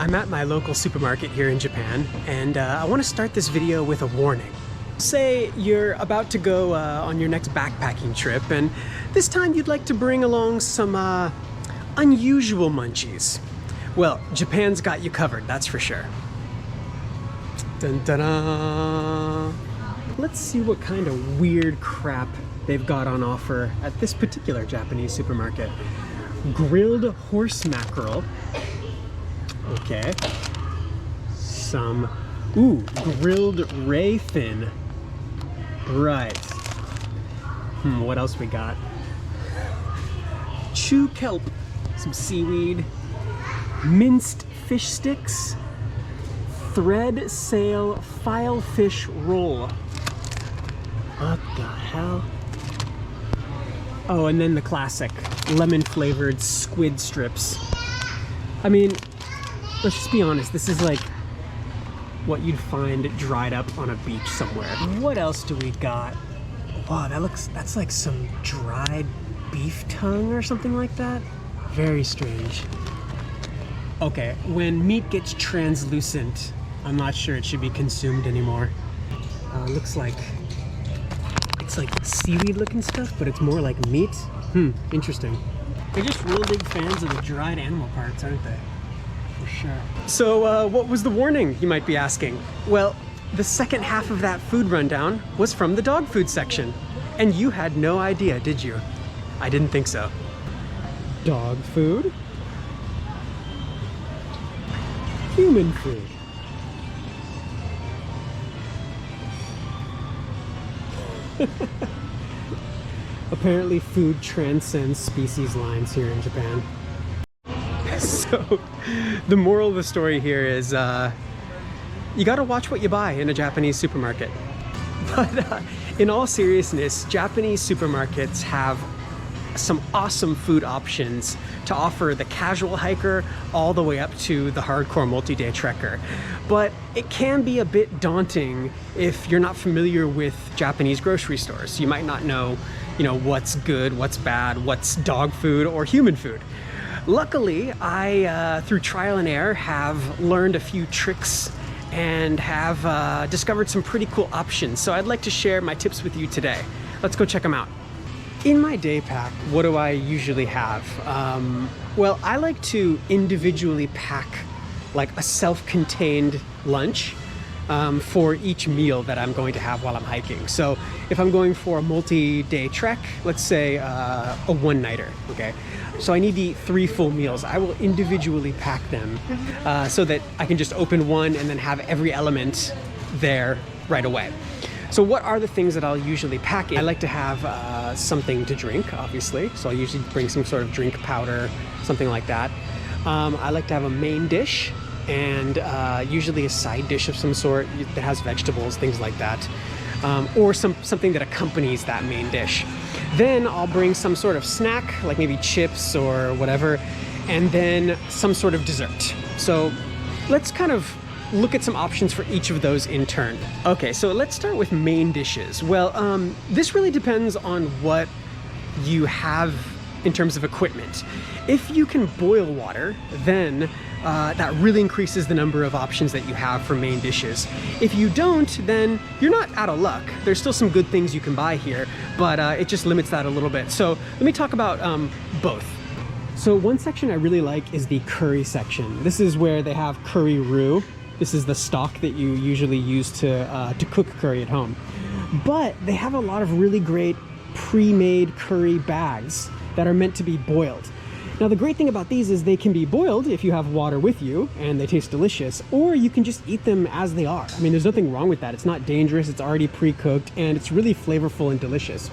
I'm at my local supermarket here in Japan, and I want to start this video with a warning. Say you're about to go on your next backpacking trip, and this time you'd like to bring along some unusual munchies. Well, Japan's got you covered, that's for sure. Dun, dun, dun. Let's see what kind of weird crap they've got on offer at this particular Japanese supermarket. Grilled horse mackerel. Okay. Some, grilled ray fin. Right. What else we got? Chew kelp. Some seaweed. Minced fish sticks. Thread sail file fish roll. What the hell? Oh, and then the classic lemon flavored squid strips. I mean, let's just be honest, this is like what you'd find dried up on a beach somewhere. What else do we got? Wow, that's like some dried beef tongue or something like that. Very strange. Okay, when meat gets translucent, I'm not sure it should be consumed anymore. Looks like it's like seaweed looking stuff, but it's more like meat. Interesting. They're just real big fans of the dried animal parts, aren't they? For sure. So what was the warning, you might be asking? Well, the second half of that food rundown was from the dog food section. And you had no idea, did you? I didn't think so. Dog food. Human food. Apparently food transcends species lines here in Japan. So the moral of the story here is you gotta watch what you buy in a Japanese supermarket. But in all seriousness, Japanese supermarkets have some awesome food options to offer the casual hiker all the way up to the hardcore multi-day trekker. But it can be a bit daunting if you're not familiar with Japanese grocery stores. You might not know, what's good, what's bad, what's dog food or human food. Luckily, I, through trial and error, have learned a few tricks and have discovered some pretty cool options. So I'd like to share my tips with you today. Let's go check them out. In my day pack, what do I usually have? Well, I like to individually pack like a self-contained lunch for each meal that I'm going to have while I'm hiking. So if I'm going for a multi-day trek, let's say a one-nighter, okay? So I need to eat 3 full meals. I will individually pack them so that I can just open one and then have every element there right away. So what are the things that I'll usually pack in? I like to have something to drink, obviously. So I usually bring some sort of drink powder, something like that. I like to have a main dish and usually a side dish of some sort that has vegetables, things like that. Or something that accompanies that main dish. Then I'll bring some sort of snack, like maybe chips or whatever, and then some sort of dessert. So let's kind of look at some options for each of those in turn. Okay, so let's start with main dishes. Well, this really depends on what you have in terms of equipment. If you can boil water, then that really increases the number of options that you have for main dishes. If you don't, then you're not out of luck. There's still some good things you can buy here, but it just limits that a little bit. So let me talk about both. So one section I really like is the curry section. This is where they have curry roux. This is the stock that you usually use to cook curry at home. But they have a lot of really great pre-made curry bags that are meant to be boiled. Now the great thing about these is they can be boiled if you have water with you and they taste delicious, or you can just eat them as they are. I mean, there's nothing wrong with that. It's not dangerous, it's already pre-cooked, and it's really flavorful and delicious.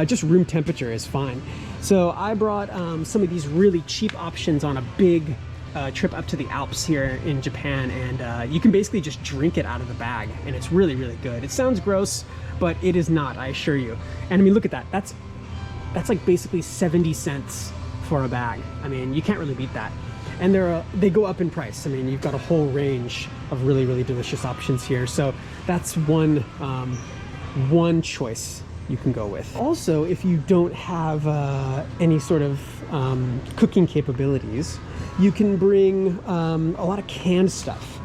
Just room temperature is fine. So I brought some of these really cheap options on a big trip up to the Alps here in Japan, and you can basically just drink it out of the bag, and it's really, really good. It sounds gross, but it is not, I assure you. And I mean, look at that. That's like basically 70 cents for a bag. I mean, you can't really beat that. And they go up in price. I mean, you've got a whole range of really, really delicious options here. So that's one choice you can go with. Also, if you don't have any sort of cooking capabilities, you can bring a lot of canned stuff.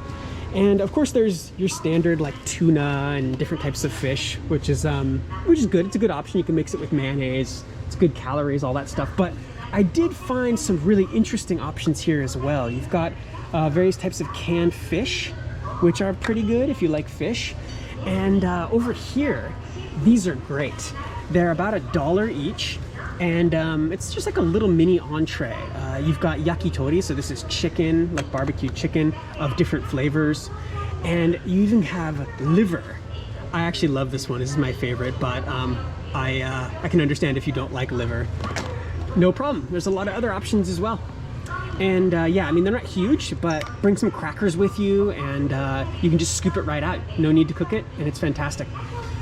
And of course there's your standard like tuna and different types of fish, which is good. It's a good option. You can mix it with mayonnaise. It's good calories, all that stuff. But I did find some really interesting options here as well. You've got various types of canned fish, which are pretty good if you like fish. And over here, these are great. They're about $1 each. And it's just like a little mini entree. You've got yakitori, so this is chicken, like barbecue chicken of different flavors. And you even have liver. I actually love this one. This is my favorite, but I can understand if you don't like liver. No problem. There's a lot of other options as well. And yeah, I mean, they're not huge, but bring some crackers with you and you can just scoop it right out. No need to cook it, and it's fantastic.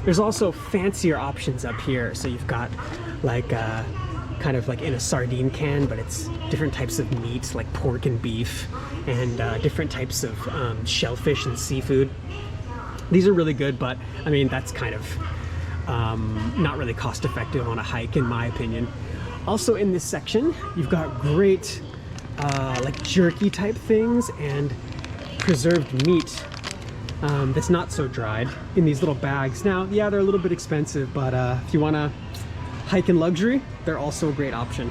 There's also fancier options up here. So you've got like kind of like in a sardine can, but it's different types of meat like pork and beef, and different types of shellfish and seafood. These are really good, but I mean, that's kind of not really cost effective on a hike in my opinion. Also in this section, you've got great like jerky type things and preserved meat that's not so dried in these little bags. Now, yeah, they're a little bit expensive, but if you want to hike in luxury, they're also a great option.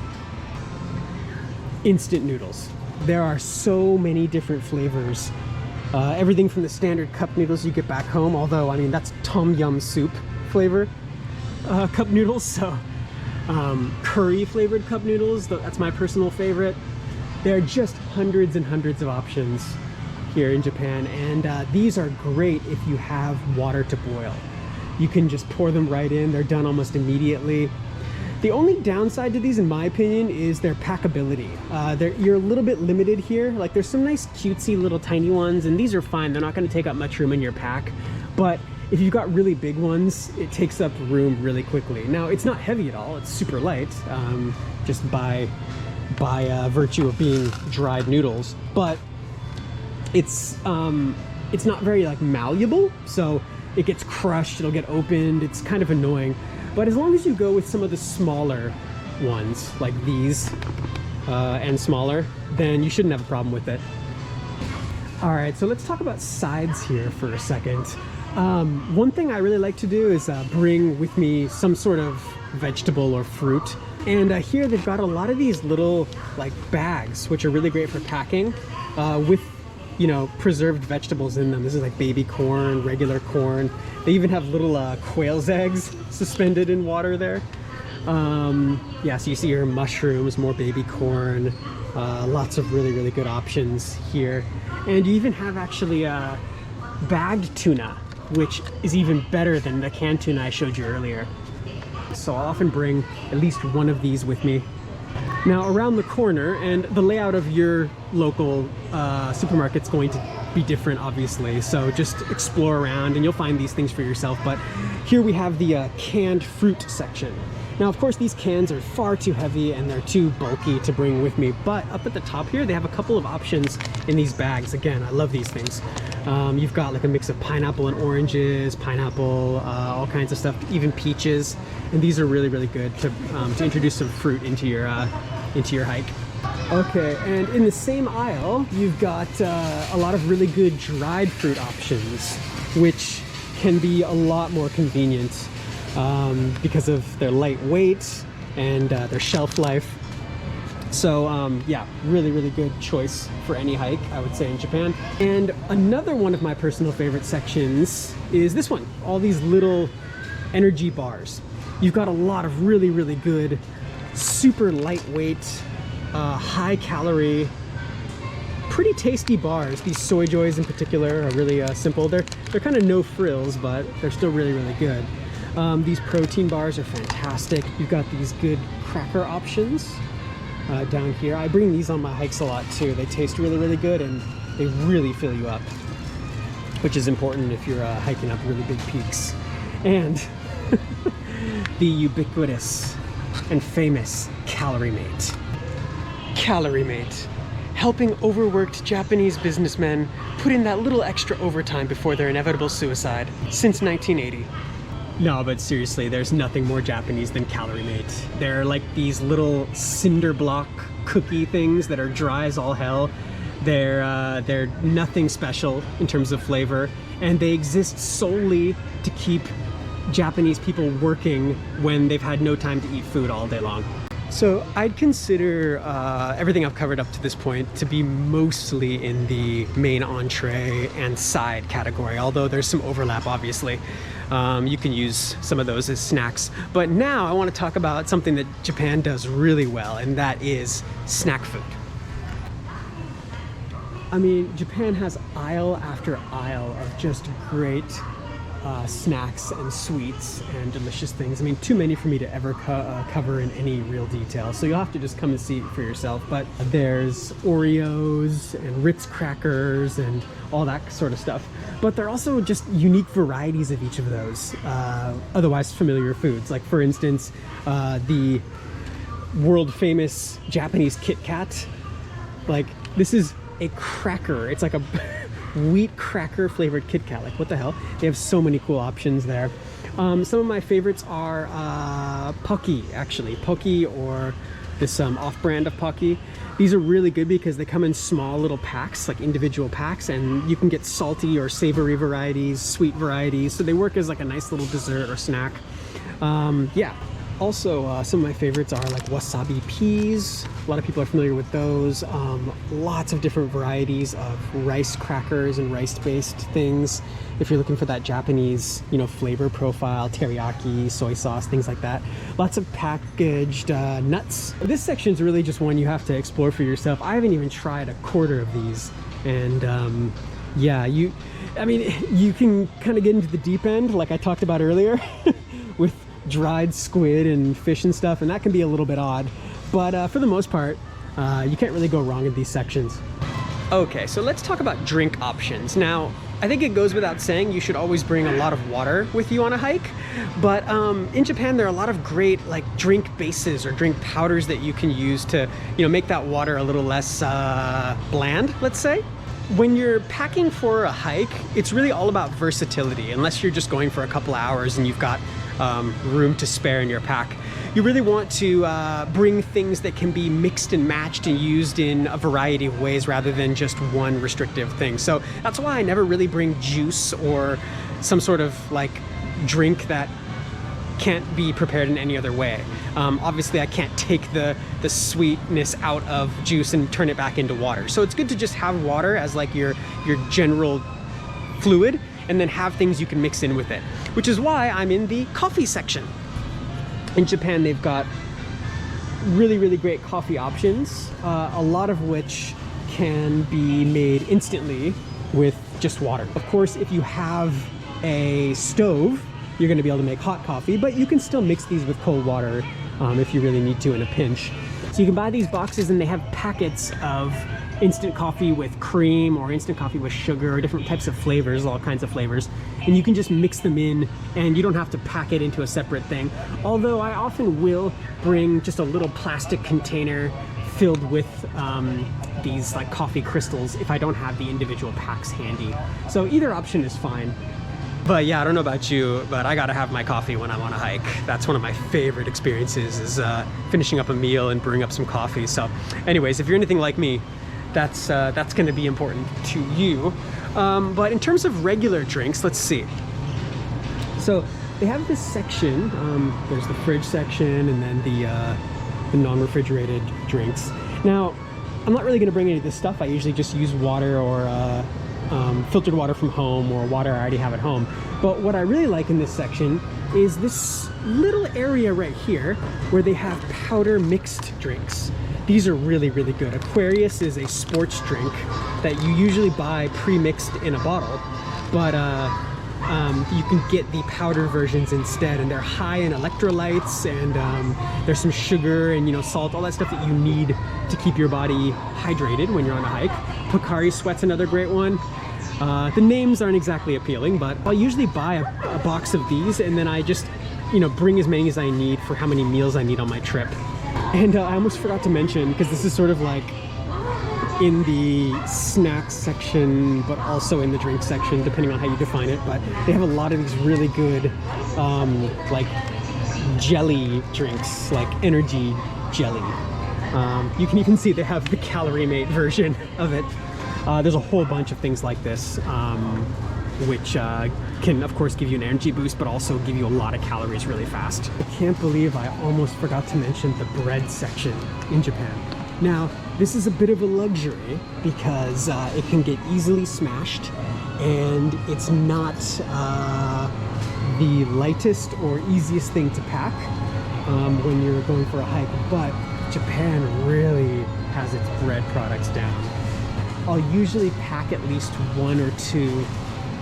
Instant noodles. There are so many different flavors. Everything from the standard cup noodles you get back home, although, I mean, that's tom yum soup flavor cup noodles, so curry flavored cup noodles, that's my personal favorite. There are just hundreds and hundreds of options here in Japan, and these are great if you have water to boil. You can just pour them right in. They're done almost immediately. The only downside to these, in my opinion, is their packability. You're a little bit limited here. Like, there's some nice cutesy little tiny ones, and these are fine. They're not going to take up much room in your pack. But if you've got really big ones, it takes up room really quickly. Now, it's not heavy at all. It's super light, just by virtue of being dried noodles. But it's not very like malleable, so it gets crushed, it'll get opened, it's kind of annoying. But as long as you go with some of the smaller ones, like these, and smaller, then you shouldn't have a problem with it. All right, so let's talk about sides here for a second. One thing I really like to do is bring with me some sort of vegetable or fruit. And here they've got a lot of these little like bags, which are really great for packing, with, you know, preserved vegetables in them. This is like baby corn, regular corn. They even have little quail's eggs suspended in water there. Yeah, so you see here mushrooms, more baby corn, lots of really, really good options here. And you even have actually bagged tuna, which is even better than the canned tuna I showed you earlier. So I'll often bring at least one of these with me. Now, around the corner, and the layout of your local supermarket's going to be different, obviously, so just explore around and you'll find these things for yourself. But here we have the canned fruit section. Now, of course, these cans are far too heavy and they're too bulky to bring with me, but up at the top here, they have a couple of options in these bags. Again, I love these things. You've got like a mix of pineapple and oranges, pineapple, all kinds of stuff, even peaches. And these are really, really good to introduce some fruit into your hike. Okay, and in the same aisle, you've got a lot of really good dried fruit options, which can be a lot more convenient because of their lightweight and their shelf life. So yeah, really, really good choice for any hike, I would say, in Japan. And another one of my personal favorite sections is this one, all these little energy bars. You've got a lot of really, really good, super lightweight, high calorie, pretty tasty bars. These Soy Joys in particular are really simple. They're kind of no frills, but they're still really, really good. These protein bars are fantastic. You've got these good cracker options down here. I bring these on my hikes a lot too. They taste really, really good and they really fill you up, which is important if you're hiking up really big peaks. And the ubiquitous and famous Calorie Mate. Calorie Mate, helping overworked Japanese businessmen put in that little extra overtime before their inevitable suicide since 1980. No, but seriously, there's nothing more Japanese than Calorie Mate. They're like these little cinder block cookie things that are dry as all hell. They're nothing special in terms of flavor, and they exist solely to keep Japanese people working when they've had no time to eat food all day long. So I'd consider everything I've covered up to this point to be mostly in the main entree and side category, although there's some overlap, obviously. You can use some of those as snacks. But now I want to talk about something that Japan does really well, and that is snack food. I mean, Japan has aisle after aisle of just great snacks and sweets and delicious things. I mean, too many for me to ever cover in any real detail, so you'll have to just come and see it for yourself. But there's Oreos and Ritz crackers and all that sort of stuff. But they're also just unique varieties of each of those otherwise familiar foods. Like, for instance, the world famous Japanese Kit Kat. Like, this is a cracker. It's like a wheat cracker flavored Kit Kat. Like, what the hell? They have so many cool options there. Some of my favorites are Pocky, actually. Pocky, or this off-brand of Pocky. These are really good because they come in small little packs, like individual packs, and you can get salty or savory varieties, sweet varieties, so they work as like a nice little dessert or snack. Yeah. Also, some of my favorites are like wasabi peas. A lot of people are familiar with those. Lots of different varieties of rice crackers and rice-based things. If you're looking for that Japanese, flavor profile, teriyaki, soy sauce, things like that. Lots of packaged nuts. This section is really just one you have to explore for yourself. I haven't even tried a quarter of these, and yeah, you can kind of get into the deep end, like I talked about earlier, with dried squid and fish and stuff, and that can be a little bit odd, but for the most part you can't really go wrong in these sections. Okay, so let's talk about drink options. Now, I think it goes without saying you should always bring a lot of water with you on a hike, but in Japan there are a lot of great like drink bases or drink powders that you can use to make that water a little less bland, let's say. When you're packing for a hike, it's really all about versatility, unless you're just going for a couple hours and you've got room to spare in your pack. You really want to bring things that can be mixed and matched and used in a variety of ways rather than just one restrictive thing. So that's why I never really bring juice or some sort of like drink that can't be prepared in any other way. Obviously, I can't take the sweetness out of juice and turn it back into water. So it's good to just have water as like your general fluid, and then have things you can mix in with it, which is why I'm in the coffee section. In Japan, they've got really, really great coffee options, a lot of which can be made instantly with just water. Of course, if you have a stove, you're going to be able to make hot coffee, but you can still mix these with cold water if you really need to in a pinch. So you can buy these boxes, and they have packets of instant coffee with cream or instant coffee with sugar or different types of flavors, all kinds of flavors, and you can just mix them in, and you don't have to pack it into a separate thing. Although I often will bring just a little plastic container filled with these like coffee crystals if I don't have the individual packs handy. So either option is fine. But yeah, I don't know about you, but I gotta have my coffee when I'm on a hike. That's one of my favorite experiences, is finishing up a meal and brewing up some coffee. So anyways, if you're anything like me, that's gonna be important to you. But in terms of regular drinks, let's see. So they have this section, there's the fridge section, and then the non-refrigerated drinks. Now, I'm not really gonna bring any of this stuff. I usually just use water or filtered water from home, or water I already have at home. But what I really like in this section is this little area right here where they have powder mixed drinks. These are really, really good. Aquarius is a sports drink that you usually buy pre-mixed in a bottle, but you can get the powder versions instead, and they're high in electrolytes, and there's some sugar and salt, all that stuff that you need to keep your body hydrated when you're on a hike. Pocari Sweat's another great one. The names aren't exactly appealing, but I'll usually buy a box of these, and then I just bring as many as I need for how many meals I need on my trip. And I almost forgot to mention, because this is sort of like in the snacks section, but also in the drink section, depending on how you define it. But they have a lot of these really good, like jelly drinks, like energy jelly. You can even see they have the Calorie Mate version of it. There's a whole bunch of things like this, which can of course give you an energy boost, but also give you a lot of calories really fast. I can't believe I almost forgot to mention the bread section in Japan. Now, this is a bit of a luxury because it can get easily smashed, and it's not the lightest or easiest thing to pack when you're going for a hike, but Japan really has its bread products down. I'll usually pack at least 1 or 2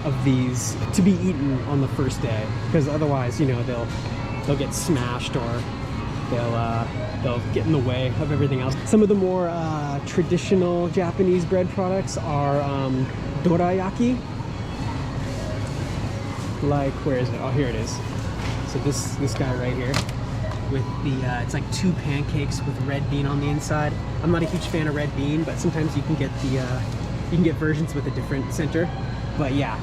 of these to be eaten on the first day, because otherwise, you know, they'll get smashed, or they'll get in the way of everything else. Some of the more traditional Japanese bread products are Dorayaki. Like, where is it? Oh, here it is. So this guy right here with the it's like 2 pancakes with red bean on the inside. I'm not a huge fan of red bean, but sometimes you can get the you can get versions with a different center. But yeah,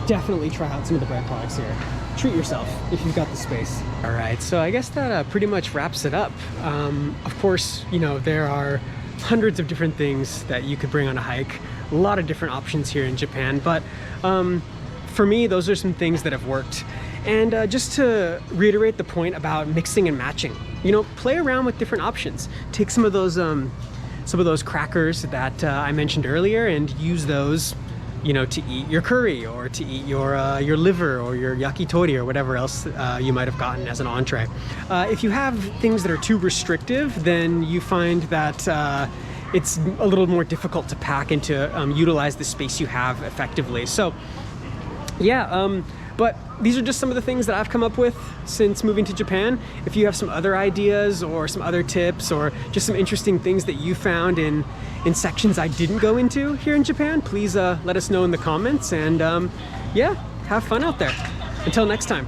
definitely try out some of the bread products here. Treat yourself if you've got the space. All right, so I guess that pretty much wraps it up. Of course, you know, there are hundreds of different things that you could bring on a hike. A lot of different options here in Japan, but for me, those are some things that have worked. And just to reiterate the point about mixing and matching, you know, play around with different options. Take some of those crackers that I mentioned earlier and use those, you know, to eat your curry, or to eat your liver, or your yakitori, or whatever else you might have gotten as an entree. If you have things that are too restrictive, then you find that it's a little more difficult to pack and to utilize the space you have effectively. So yeah, but these are just some of the things that I've come up with since moving to Japan. If you have some other ideas or some other tips, or just some interesting things that you found in sections I didn't go into here in Japan, please let us know in the comments. And yeah, have fun out there. Until next time.